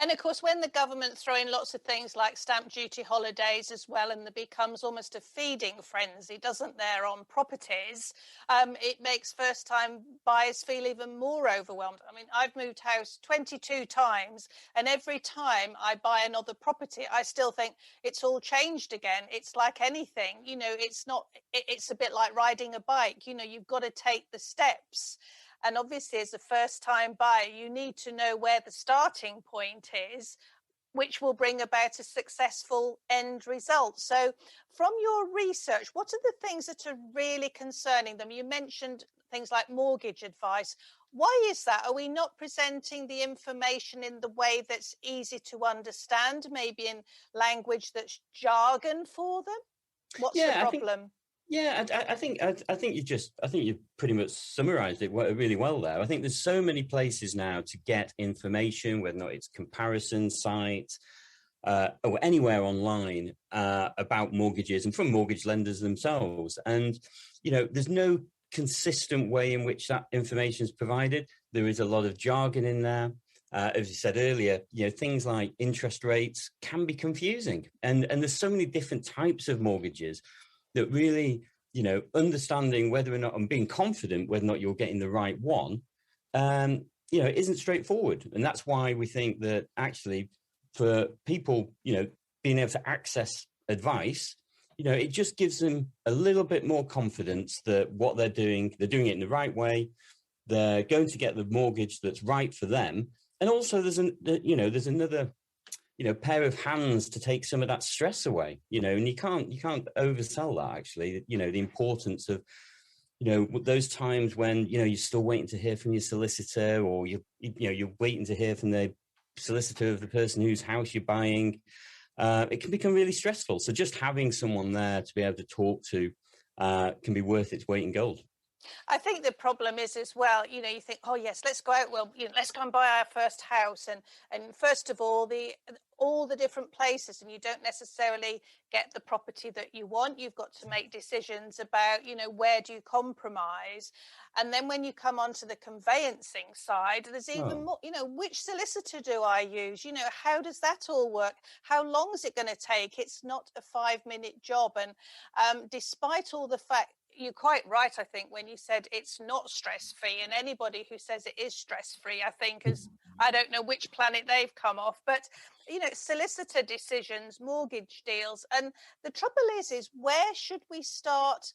And of course, when the government throw in lots of things like stamp duty holidays as well, and there becomes almost a feeding frenzy, doesn't there, on properties, it makes first-time buyers feel even more overwhelmed. I mean, I've moved house 22 times, and every time I buy another property, I still think it's all changed again. It's like anything, it's a bit like riding a bike. You've got to take the steps. And obviously, as a first-time buyer, you need to know where the starting point is, which will bring about a successful end result. So from your research, what are the things that are really concerning them? You mentioned things like mortgage advice. Why is that? Are we not presenting the information in the way that's easy to understand, maybe in language that's jargon for them? What's the problem? I think you pretty much summarised it really well there. I think there's so many places now to get information, whether or not it's comparison sites or anywhere online about mortgages and from mortgage lenders themselves. And there's no consistent way in which that information is provided. There is a lot of jargon in there. As you said earlier, things like interest rates can be confusing, and there's so many different types of mortgages that really, understanding whether or not and being confident whether or not you're getting the right one, isn't straightforward. And that's why we think that actually for people, being able to access advice, it just gives them a little bit more confidence that what they're doing it in the right way. They're going to get the mortgage that's right for them. And also there's another pair of hands to take some of that stress away, and you can't oversell that, actually, the importance of, those times when, you're still waiting to hear from your solicitor, or you're waiting to hear from the solicitor of the person whose house you're buying. It can become really stressful. So just having someone there to be able to talk to can be worth its weight in gold. I think the problem is as well, you think, oh yes, let's go out. Well, let's go and buy our first house. And first of all the different places, and you don't necessarily get the property that you want. You've got to make decisions about, where do you compromise? And then when you come onto the conveyancing side, there's even more, which solicitor do I use? How does that all work? How long is it going to take? It's not a 5-minute job. And despite all the fact, you're quite right, I think, when you said it's not stress-free, and anybody who says it is stress-free, I think, I don't know which planet they've come off, but, solicitor decisions, mortgage deals, and the trouble is where should we start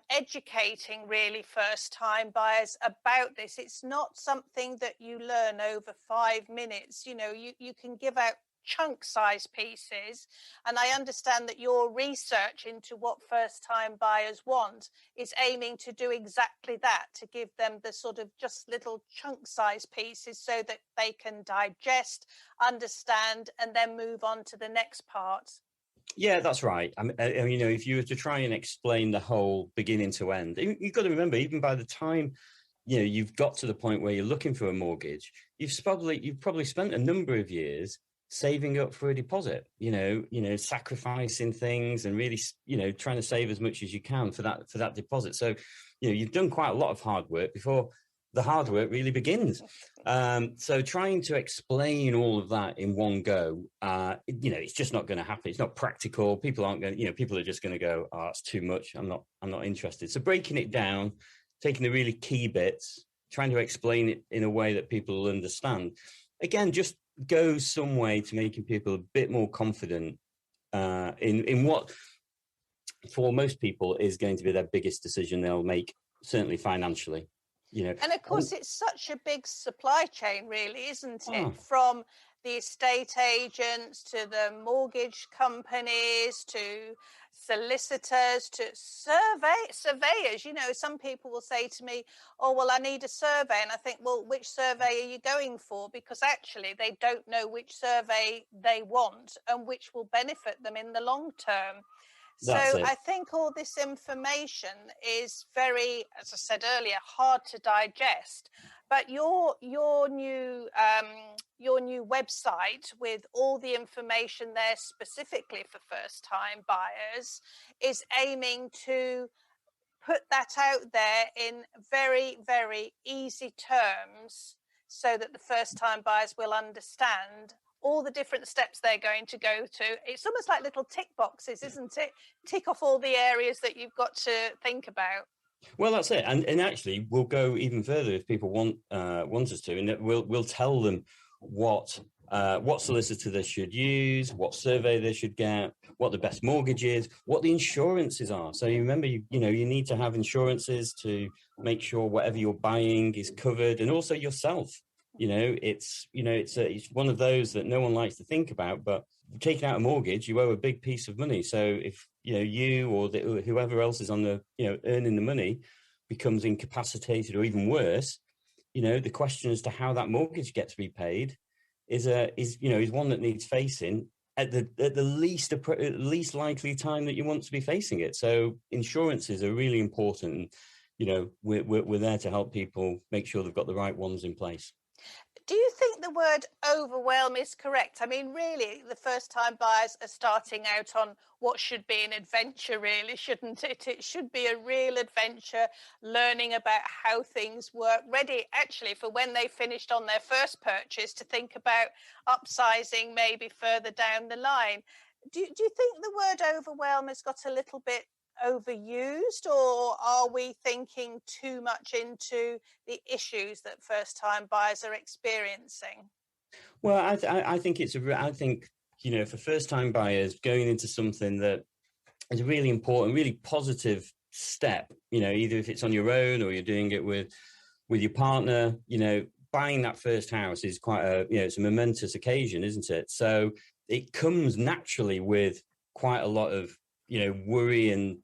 educating really first-time buyers about this. It's not something that you learn over 5 minutes. You know, you can give out chunk size pieces, and I understand that your research into what first-time buyers want is aiming to do exactly that, to give them the sort of just little chunk size pieces so that they can digest, understand, and then move on to the next part. Yeah, that's right. I mean, you know, if you were to try and explain the whole beginning to end, you've got to remember, even by the time, you know, you've got to the point where you're looking for a mortgage, you've probably spent a number of years saving up for a deposit, you know, sacrificing things and really, you know, trying to save as much as you can for that deposit. So, you know, you've done quite a lot of hard work before the hard work really begins. So trying to explain all of that in one go, you know, it's just not going to happen. It's not practical. People aren't going to, you know, people are just going to go, oh, it's too much. I'm not interested. So breaking it down, taking the really key bits, trying to explain it in a way that people will understand. Again, just goes some way to making people a bit more confident in what, for most people, is going to be their biggest decision they'll make, certainly financially. You know, and of course, it's such a big supply chain, really, isn't it? Oh. From the estate agents to the mortgage companies to solicitors to surveyors. You know, some people will say to me, oh, well, I need a survey. And I think, well, which survey are you going for? Because actually they don't know which survey they want and which will benefit them in the long term. So I think all this information is very, as I said earlier, hard to digest. But your new website with all the information there specifically for first-time buyers is aiming to put that out there in very, very easy terms so that the first-time buyers will understand all the different steps they're going to go to. It's almost like little tick boxes, isn't it? Tick off all the areas that you've got to think about. Well, that's it. And actually, we'll go even further if people want us to, and we'll tell them what solicitor they should use, what survey they should get, what the best mortgage is, what the insurances are. So you remember, you need to have insurances to make sure whatever you're buying is covered, and also yourself. It's one of those that no one likes to think about, but taking out a mortgage, you owe a big piece of money. So if you or whoever else is on the earning the money becomes incapacitated or even worse, the question as to how that mortgage gets repaid is one that needs facing at the least likely time that you want to be facing it. So insurances are really important. We're there to help people make sure they've got the right ones in place. Do you think the word overwhelm is correct? I mean, really, the first-time buyers are starting out on what should be an adventure, really, shouldn't it? It should be a real adventure, learning about how things work, ready, actually, for when they finished on their first purchase to think about upsizing maybe further down the line. Do you think the word overwhelm has got a little bit overused, or are we thinking too much into the issues that first-time buyers are experiencing? Well, I think for first-time buyers, going into something that is a really important, really positive step, either if it's on your own or you're doing it with your partner, buying that first house is quite it's a momentous occasion, isn't it? So it comes naturally with quite a lot of worry and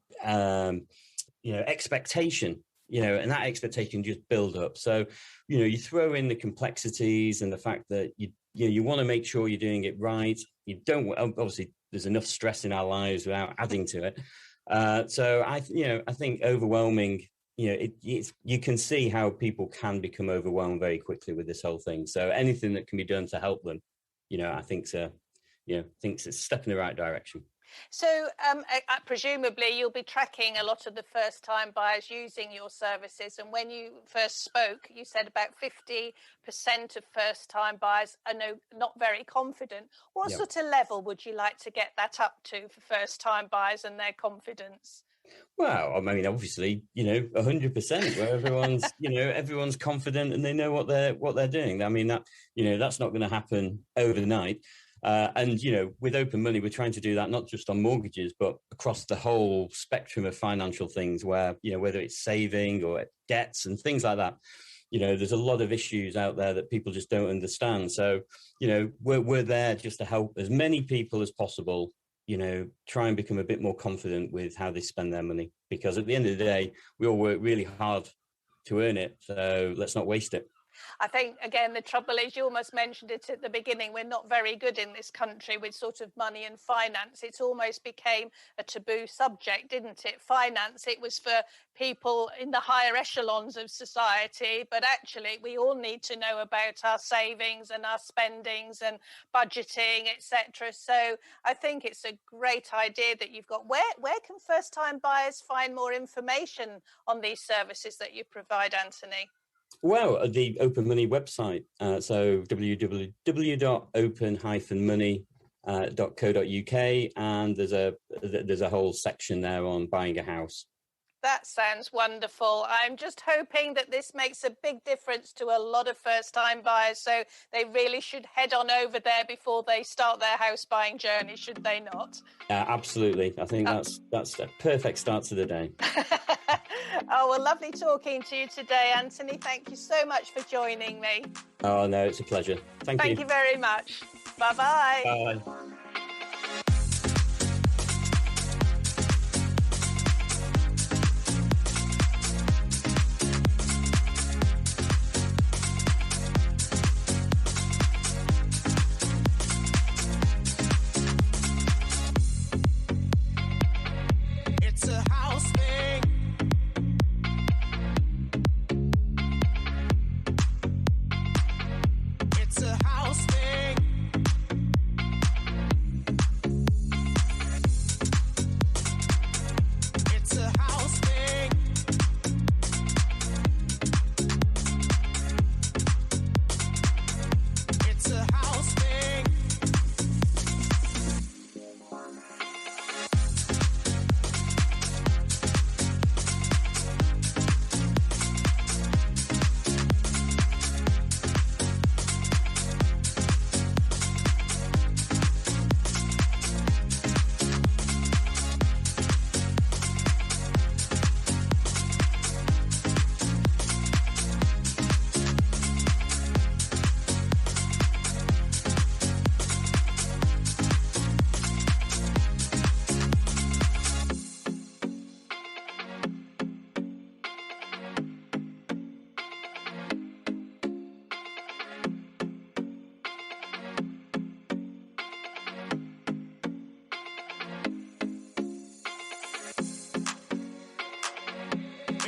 expectation, and that expectation just build up. So you throw in the complexities and the fact that you want to make sure you're doing it right. You don't, obviously there's enough stress in our lives without adding to it. So I think overwhelming, you can see how people can become overwhelmed very quickly with this whole thing. So anything that can be done to help them, I think it's a step in the right direction. So presumably you'll be tracking a lot of the first-time buyers using your services. And when you first spoke, you said about 50% of first-time buyers are not very confident. What sort of level would you like to get that up to for first-time buyers and their confidence? Well, I mean, obviously, 100%, where everyone's, everyone's confident and they know what they're doing. I mean, that's not going to happen overnight. And, with open money, we're trying to do that not just on mortgages, but across the whole spectrum of financial things where, whether it's saving or debts and things like that, there's a lot of issues out there that people just don't understand. So, we're there just to help as many people as possible, try and become a bit more confident with how they spend their money. Because at the end of the day, we all work really hard to earn it. So let's not waste it. I think, again, the trouble is, you almost mentioned it at the beginning, we're not very good in this country with sort of money and finance. It's almost became a taboo subject, didn't it? Finance, it was for people in the higher echelons of society, but actually we all need to know about our savings and our spendings and budgeting, etc. So I think it's a great idea that you've got. Where can first-time buyers find more information on these services that you provide, Anthony? Well, the Open Money website, so www.open-money.co.uk, and there's a whole section there on buying a house. That sounds wonderful. I'm just hoping that this makes a big difference to a lot of first-time buyers, so they really should head on over there before they start their house buying journey, should they not? Absolutely. I think that's a perfect start to the day. Oh, well, lovely talking to you today, Anthony. Thank you so much for joining me. Oh, no, it's a pleasure. Thank you. Thank you very much. Bye-bye. Bye.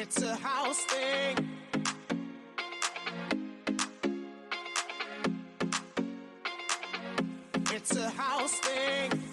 It's a house thing. It's a house thing.